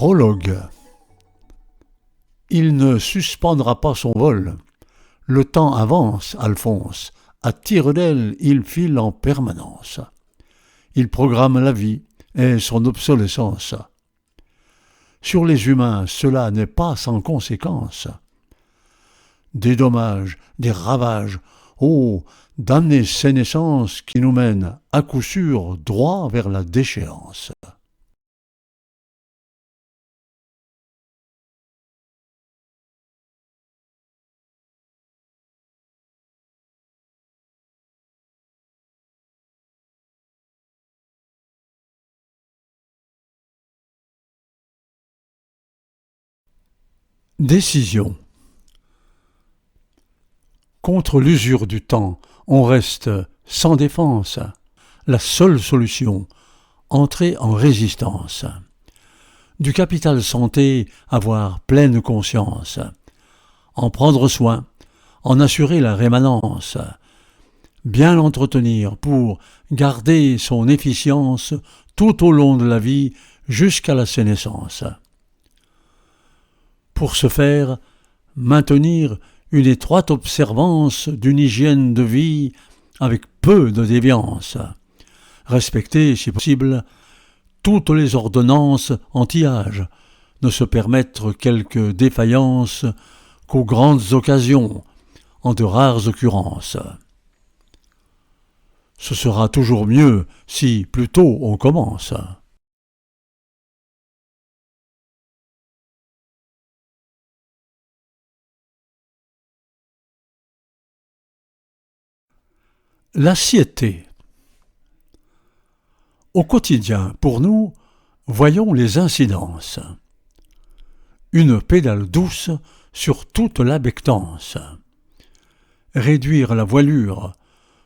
Prologue. Il ne suspendra pas son vol. Le temps avance, Alphonse. À tire d'aile, il file en permanence. Il programme la vie et son obsolescence. Sur les humains, cela n'est pas sans conséquence. Des dommages, des ravages, oh, damnée sénescence qui nous mène, à coup sûr, droit vers la déchéance. Décision. Contre l'usure du temps, on reste sans défense. La seule solution, entrer en résistance. Du capital santé, avoir pleine conscience. En prendre soin, en assurer la rémanence. Bien l'entretenir pour garder son efficience tout au long de la vie jusqu'à la sénescence. Pour ce faire, maintenir une étroite observance d'une hygiène de vie avec peu de déviance. Respecter, si possible, toutes les ordonnances anti-âge, ne se permettre quelques défaillances qu'aux grandes occasions, en de rares occurrences. Ce sera toujours mieux si plus tôt on commence. L'assiété. Au quotidien, pour nous, voyons les incidences. Une pédale douce sur toute la bectance. Réduire la voilure,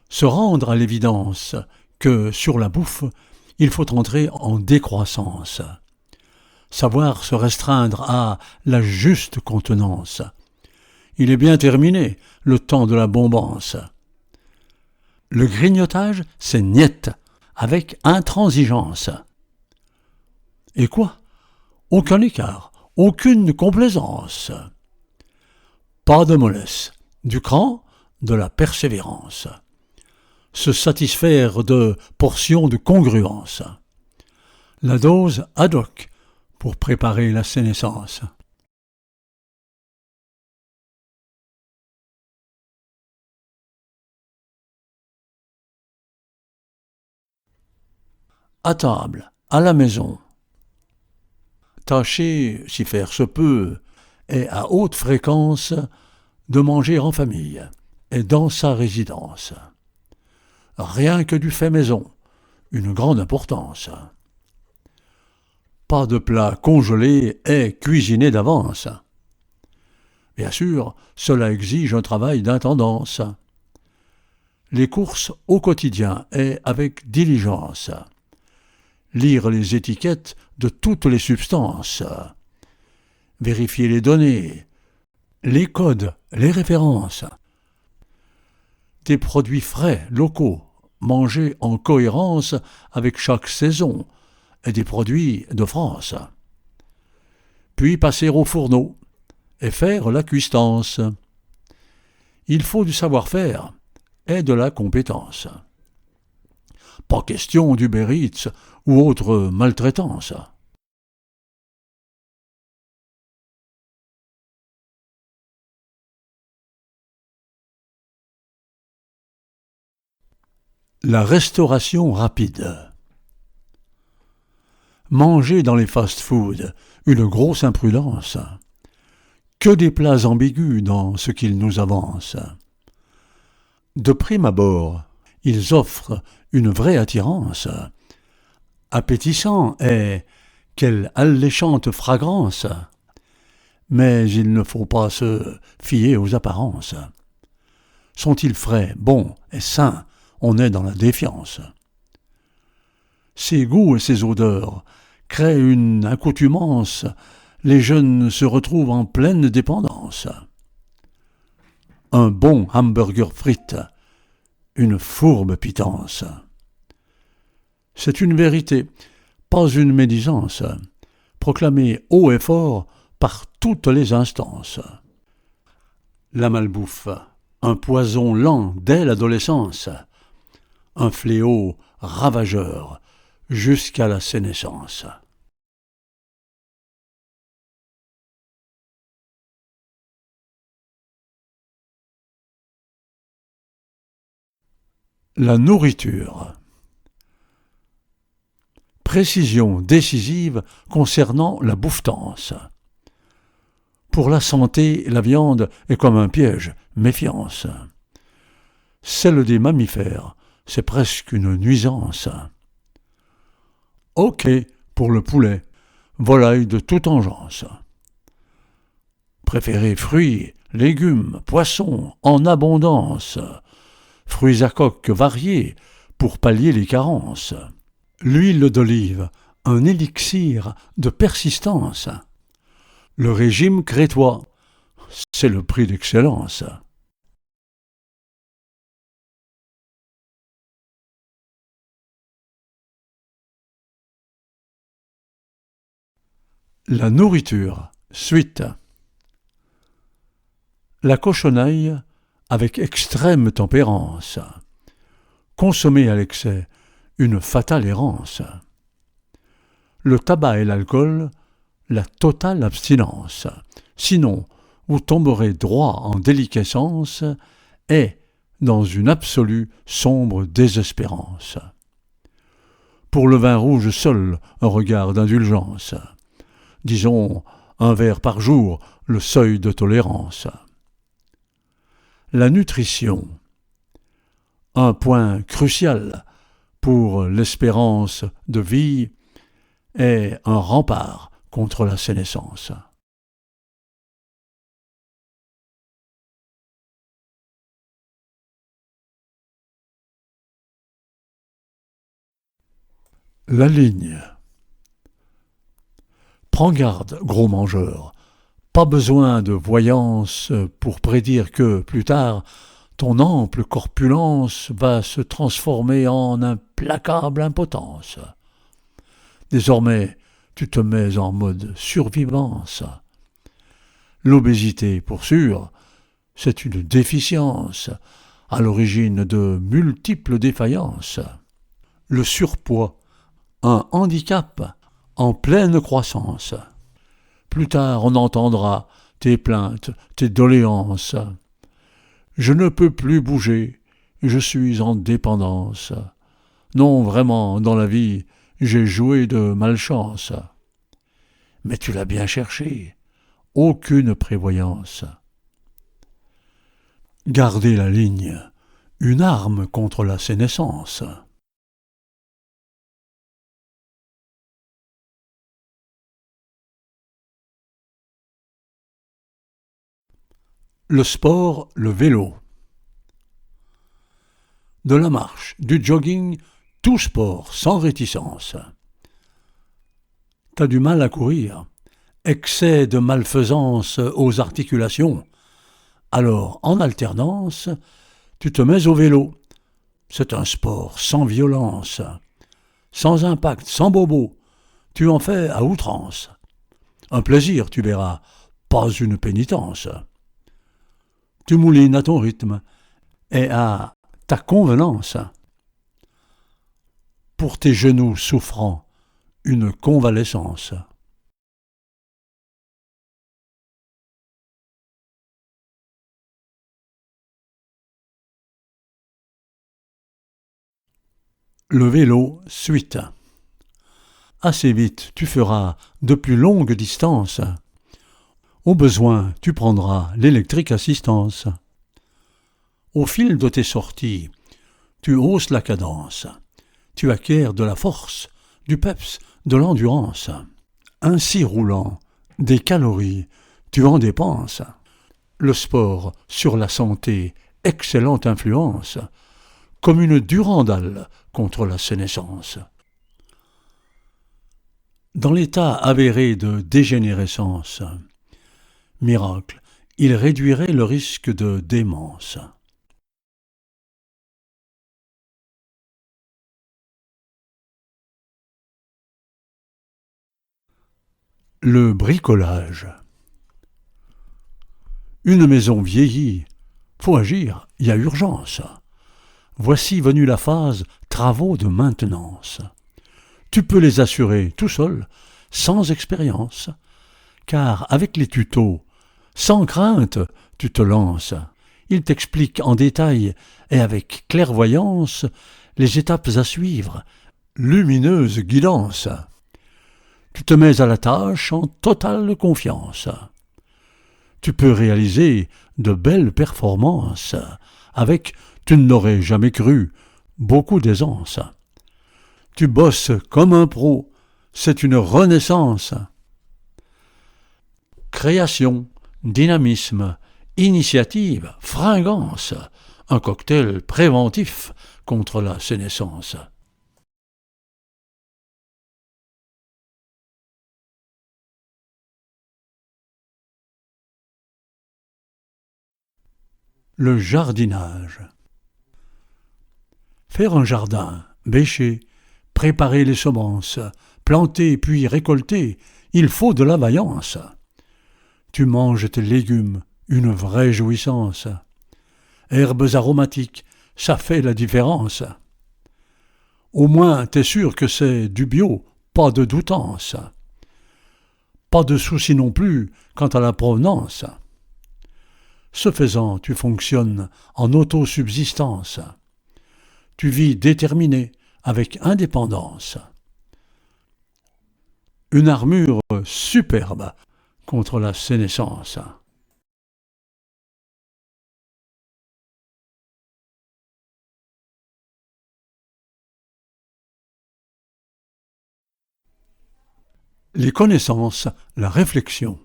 se rendre à l'évidence que, sur la bouffe, il faut entrer en décroissance. Savoir se restreindre à la juste contenance. Il est bien terminé, le temps de la bombance. Le grignotage, c'est niette, avec intransigeance. Et quoi? Aucun écart, aucune complaisance. Pas de mollesse, du cran, de la persévérance. Se satisfaire de portions de congruence. La dose ad hoc pour préparer la sénescence. À table, à la maison. Tâchez, si faire se peut, et à haute fréquence, de manger en famille et dans sa résidence. Rien que du fait maison, une grande importance. Pas de plat congelé et cuisiné d'avance. Bien sûr, cela exige un travail d'intendance. Les courses au quotidien et avec diligence. Lire les étiquettes de toutes les substances. Vérifier les données, les codes, les références. Des produits frais, locaux, mangés en cohérence avec chaque saison, et des produits de France. Puis passer au fourneau et faire la cuistance. Il faut du savoir-faire et de la compétence. Pas question d'Uber Eats ou autre maltraitance. La restauration rapide. Manger dans les fast-foods, une grosse imprudence. Que des plats ambigus dans ce qu'ils nous avancent. De prime abord, ils offrent une vraie attirance. Appétissant et quelle alléchante fragrance. Mais il ne faut pas se fier aux apparences. Sont-ils frais, bons et sains? On est dans la défiance. Ces goûts et ces odeurs créent une accoutumance. Les jeunes se retrouvent en pleine dépendance. Un bon hamburger frites, une fourbe pitance. C'est une vérité, pas une médisance. proclamé haut et fort par toutes les instances. La malbouffe, un poison lent dès l'adolescence, un fléau ravageur jusqu'à la sénescence. La nourriture. Précision décisive concernant la bouffetance. Pour la santé, la viande est comme un piège, méfiance. Celle des mammifères, c'est presque une nuisance. Ok pour le poulet, volaille de toute engeance. Préférez fruits, légumes, poissons en abondance. Fruits à coque variés pour pallier les carences. L'huile d'olive, un élixir de persistance. Le régime crétois, c'est le prix d'excellence. La nourriture, suite. La cochonaille avec extrême tempérance. Consommer à l'excès, une fatale errance. Le tabac et l'alcool, la totale abstinence. Sinon, vous tomberez droit en déliquescence et dans une absolue sombre désespérance. Pour le vin rouge seul, un regard d'indulgence. Disons, un verre par jour, le seuil de tolérance. La nutrition. Un point crucial pour l'espérance de vie est un rempart contre la sénescence. La ligne. Prends garde, gros mangeur. Pas besoin de voyance pour prédire que, plus tard, ton ample corpulence va se transformer en implacable impotence. Désormais, tu te mets en mode survivance. L'obésité, pour sûr, c'est une déficience, à l'origine de multiples défaillances. Le surpoids, un handicap en pleine croissance. Plus tard on entendra tes plaintes, tes doléances. Je ne peux plus bouger, je suis en dépendance. Non, vraiment, dans la vie, j'ai joué de malchance. Mais tu l'as bien cherché, aucune prévoyance. Garder la ligne, une arme contre la sénescence. Le sport, le vélo. De la marche, du jogging, tout sport sans réticence. T'as du mal à courir, excès de malfaisance aux articulations. Alors, en alternance, tu te mets au vélo. C'est un sport sans violence, sans impact, sans bobo. Tu en fais à outrance. Un plaisir, tu verras, pas une pénitence. Tu moulines à ton rythme et à ta convenance. Pour tes genoux souffrants, une convalescence. Le vélo, suite. Assez vite, tu feras de plus longues distances. Au besoin, tu prendras l'électrique assistance. Au fil de tes sorties, tu hausses la cadence. Tu acquiers de la force, du peps, de l'endurance. Ainsi roulant, des calories, tu en dépenses. Le sport sur la santé, excellente influence, comme une durandale contre la sénescence. Dans l'état avéré de dégénérescence, miracle, il réduirait le risque de démence. Le bricolage. Une maison vieillie. Faut agir, il y a urgence. Voici venue la phase travaux de maintenance. Tu peux les assurer tout seul, sans expérience, car avec les tutos, sans crainte, tu te lances. Ils t'expliquent en détail et avec clairvoyance les étapes à suivre, lumineuse guidance. Tu te mets à la tâche en totale confiance. Tu peux réaliser de belles performances avec, tu ne l'aurais jamais cru, beaucoup d'aisance. Tu bosses comme un pro, c'est une renaissance. Création, dynamisme, initiative, fringance, un cocktail préventif contre la sénescence. Le jardinage. Faire un jardin, bêcher, préparer les semences, planter puis récolter, il faut de la vaillance. Tu manges tes légumes, une vraie jouissance. Herbes aromatiques, ça fait la différence. Au moins, t'es sûr que c'est du bio, pas de doutance. Pas de souci non plus quant à la provenance. Ce faisant, tu fonctionnes en autosubsistance. Tu vis déterminé, avec indépendance. Une armure superbe contre la sénescence. Les connaissances, la réflexion.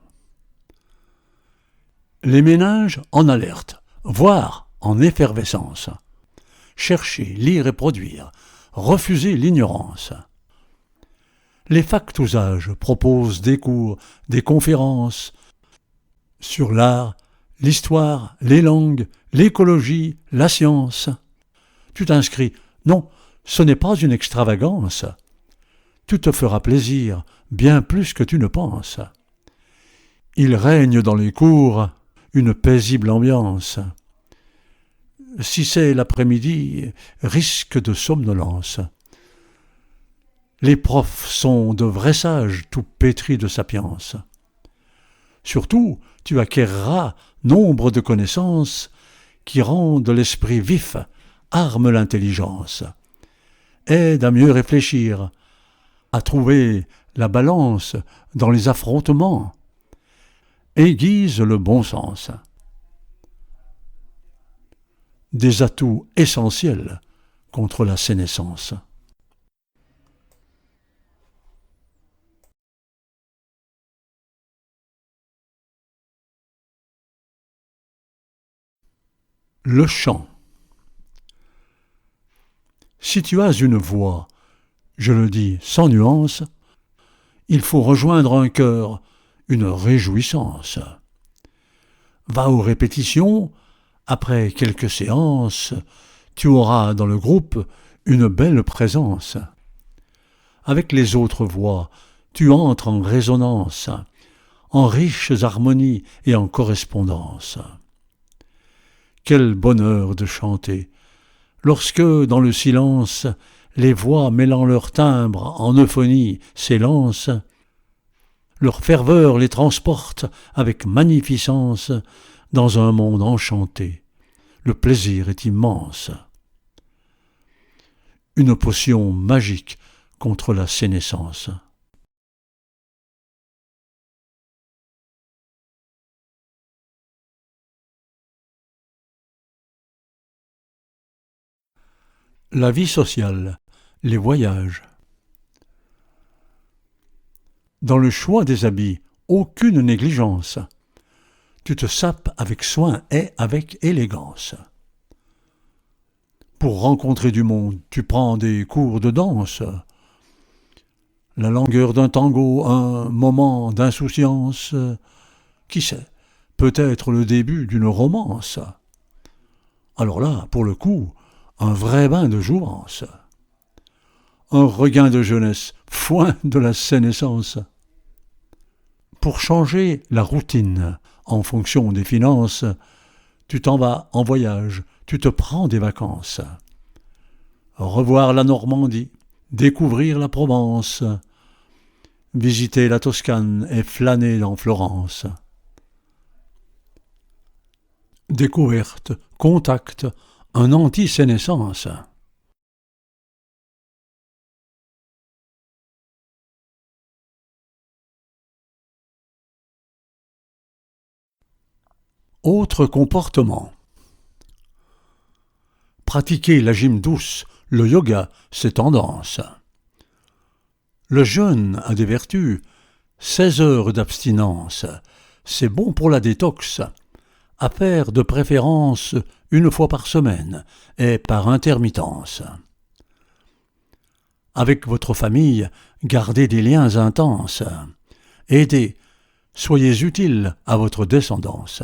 Les méninges en alerte, voire en effervescence. Chercher, lire et produire, refuser l'ignorance. Les factousages proposent des cours, des conférences sur l'art, l'histoire, les langues, l'écologie, la science. Tu t'inscris. Non, ce n'est pas une extravagance. Tu te feras plaisir, bien plus que tu ne penses. Il règne dans les cours une paisible ambiance. Si c'est l'après-midi, risque de somnolence. Les profs sont de vrais sages, tout pétris de sapience. Surtout, tu acquerras nombre de connaissances qui rendent l'esprit vif, arment l'intelligence, aident à mieux réfléchir, à trouver la balance dans les affrontements, aiguisent le bon sens. Des atouts essentiels contre la sénescence. Le chant. Si tu as une voix, je le dis sans nuance, il faut rejoindre un cœur, une réjouissance. Va aux répétitions, après quelques séances, tu auras dans le groupe une belle présence. Avec les autres voix, tu entres en résonance, en riches harmonies et en correspondance. Quel bonheur de chanter, lorsque, dans le silence, les voix mêlant leurs timbres en euphonie s'élancent, leur ferveur les transporte avec magnificence dans un monde enchanté. Le plaisir est immense. Une potion magique contre la sénescence. La vie sociale, les voyages. Dans le choix des habits, aucune négligence. Tu te sapes avec soin et avec élégance. Pour rencontrer du monde, tu prends des cours de danse. La langueur d'un tango, un moment d'insouciance, qui sait, peut-être le début d'une romance. Alors là, pour le coup, un vrai bain de jouvence. Un regain de jeunesse, foin de la sénescence. Pour changer la routine en fonction des finances, tu t'en vas en voyage, tu te prends des vacances. Revoir la Normandie, découvrir la Provence, visiter la Toscane et flâner dans Florence. Découverte, contact, un anti-sénescence. Autre comportement. Pratiquer la gym douce, le yoga, c'est tendance. Le jeûne a des vertus. 16 heures d'abstinence, c'est bon pour la détox. À faire de préférence une fois par semaine et par intermittence. Avec votre famille, gardez des liens intenses. Aidez, soyez utiles à votre descendance.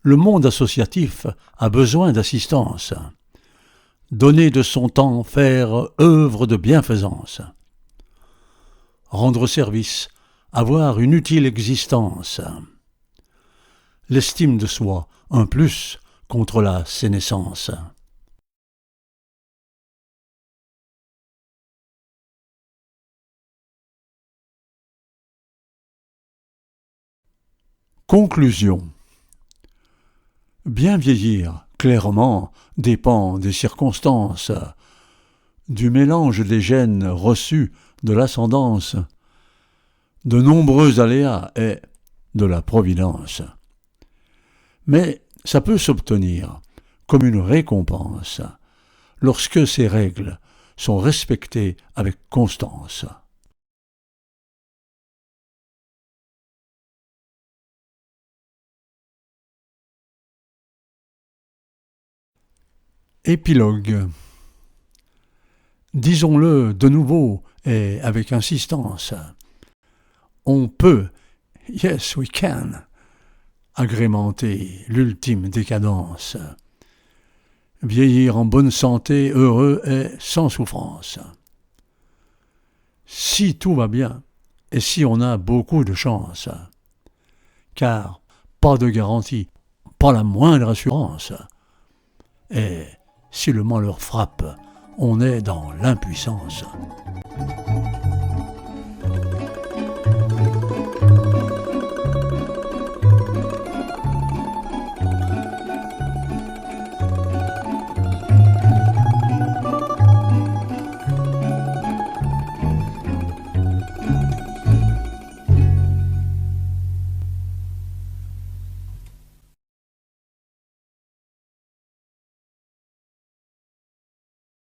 Le monde associatif a besoin d'assistance. Donner de son temps, faire œuvre de bienfaisance. Rendre service, avoir une utile existence. L'estime de soi, un plus contre la sénescence. Conclusion. Bien vieillir, clairement, dépend des circonstances, du mélange des gènes reçus de l'ascendance, de nombreux aléas et de la providence. Mais ça peut s'obtenir comme une récompense lorsque ces règles sont respectées avec constance. Épilogue. Disons-le de nouveau et avec insistance. On peut, yes we can, agrémenter l'ultime décadence. Vieillir en bonne santé, heureux et sans souffrance. Si tout va bien et si on a beaucoup de chance. Car pas de garantie, pas la moindre assurance. Et si le malheur frappe, on est dans l'impuissance.